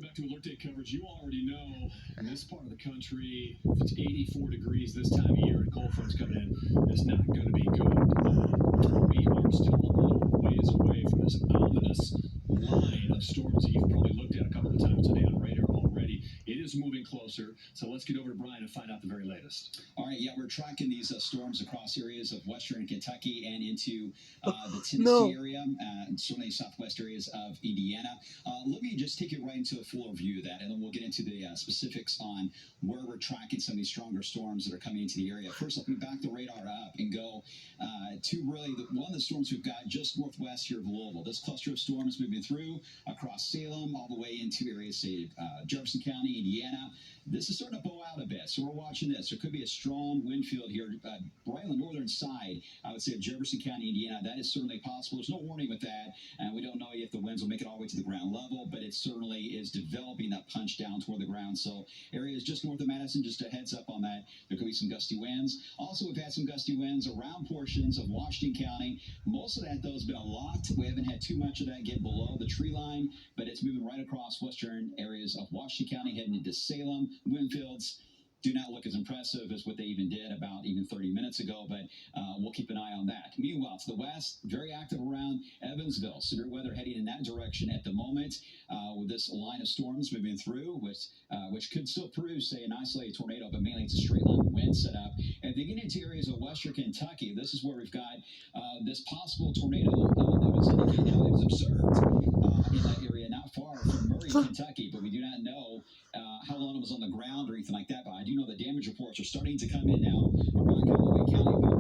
Back to Alert Day coverage. You already know in this part of the country, if it's 84 degrees this time of year and cold front's coming in, it's not going to be good. We are still a little ways away from this ominous line of storms that you've probably looked at a couple of times today on radar already. It is moving closer, so let's get over to Brian and find out the very latest. All right, yeah, we're tracking these storms across areas of western Kentucky and into the Tennessee area, and certainly southwest areas of Indiana. Let me just take you right into a fuller view of that, and then we'll get into the specifics on where we're tracking some of these stronger storms that are coming into the area. First, let me back the radar up and go to really one of the storms we've got just northwest here of Louisville. This cluster of storms moving through across Salem all the way into areas, say, Jefferson County, Indiana. This is starting to bow out a bit, so we're watching this. There could be a strong wind field here right on the northern side, I would say, of Jefferson County, Indiana. That is certainly possible. There's no warning with that, and we don't know if the winds will make it all the way to the ground level, but it certainly is developing that punch down toward the ground. So areas just north of Madison, just a heads up on that. There could be some gusty winds. Also, we've had some gusty winds around portions of Washington County. Most of that, though, has been a lot. We haven't had too much of that get below the tree line, but it's moving right across western areas of Washington County, heading into Salem. Wind fields do not look as impressive as what they even did about even 30 minutes ago, but we'll keep an eye on that. Meanwhile, to the west, very active around Evansville. Severe weather heading in that direction at the moment with this line of storms moving through, which could still produce, say, an isolated tornado, but mainly it's a straight line wind set up. And if you get into areas of western Kentucky, this is where we've got this possible tornado that was indicated how it was observed in that area, not far from Murray, Kentucky, but we do not know how long it was on the ground or anything like that. But I do know the damage reports are starting to come in now around Callaway County, about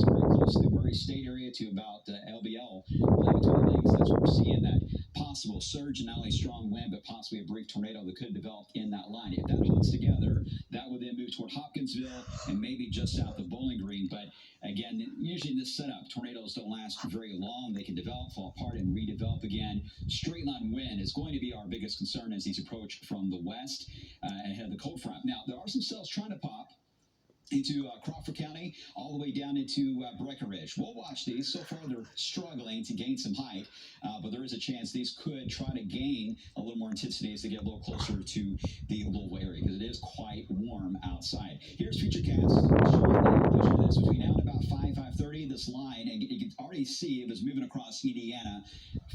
very close to the Murray State area to about LBL, between the lakes. That's where we're seeing that possible surge and not only strong wind, but possibly a brief tornado that could develop in that line. If that holds together, that would then move toward Hopkinsville and maybe just south of Bowling Green. But again, usually in this setup, tornadoes don't last very long. They can develop, fall apart, and redevelop again. Straight line wind is going to be our biggest concern as these approach from the west ahead of the cold front. Now, there are some cells trying to pop into Crawford County, all the way down into Breckenridge. We'll watch these. So far, they're struggling to gain some height, but there is a chance these could try to gain a little more intensity as they get a little closer to the Louisville area, because it is quite warm outside. Here's Futurecast showing this between now and about 5:30. This line, and you can already see it was moving across Indiana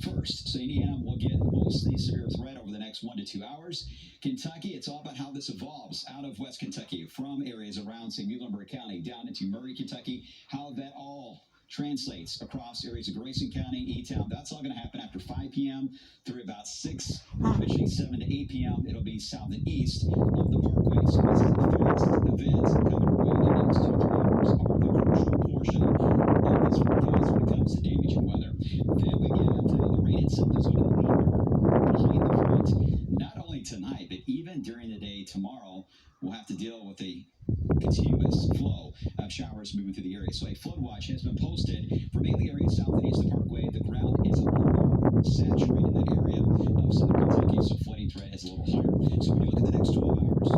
first. So Indiana will get mostly severe threat over the next 1 to 2 hours. Kentucky, it's all about how this evolves out of West Kentucky from areas around, say, Muhlenberg County down into Murray, Kentucky, how that all translates across areas of Grayson County, E-Town. That's all going to happen after 5 p.m. through about 6, eventually 7 to 8 p.m. It'll be south and east of the parkway. So this is the fast events coming our way in the next 2 to 3 hours are the crucial portion of this forecast when it comes to damaging weather. Then we get into the rain itself that's going to linger behind the front, not only tonight, but even during the day tomorrow. We'll have to deal with a continuous flow of showers moving through the area. So a flood watch has been posted for mainly areas south and east of the parkway. The ground is a little more saturated in that area of southern Kentucky, so flooding threat is a little higher. So when you look at the next 12 hours,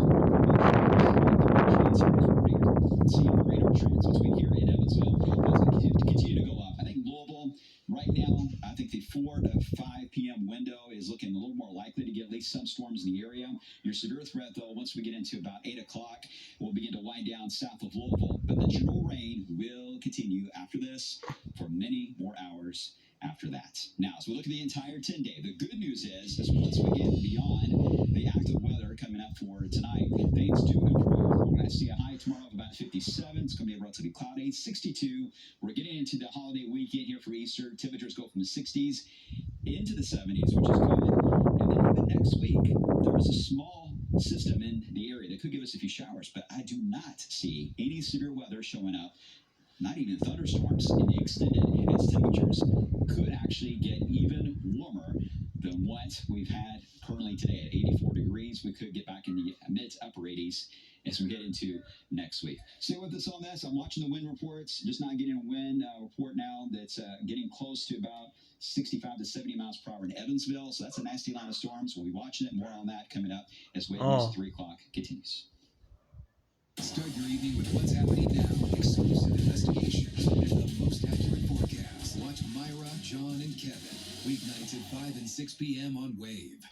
seeing the radar trends between here and Evansville, those continue to go up. I think Louisville, right now, I think the 4 to 5 p.m. window is looking a little more likely to get at least some storms in the area. Your severe threat, though, once we get into about 8 o'clock, will begin to wind down south of Louisville. But the general rain will continue after this for many more hours after that. Now, as we look at the entire 10-day, the good news is once we get beyond the active weather coming up for tonight, things do improve. We're going to see a high tomorrow of about 57. It's going to be relatively cloudy. 62. We're getting into the holiday weekend here for Easter. Temperatures go from the 60s into the 70s, which is good. And then even next week, there is a small system in the area that could give us a few showers, but I do not see any severe weather showing up, not even thunderstorms in the extended, and its temperatures could actually get even warmer than what we've had currently today at 84 degrees. We could get back in the mid to upper 80s as we get into next week. Stay with us on this. I'm watching the wind reports, just not getting a wind report now that's getting close to about 65 to 70 miles per hour in Evansville. So that's a nasty line of storms. We'll be watching it. More on that coming up as Wave 3 o'clock continues. Start your evening with what's happening now. Exclusive investigations and the most accurate forecast. Watch Myra, John, and Kevin weeknights at 5 and 6 p.m. on Wave.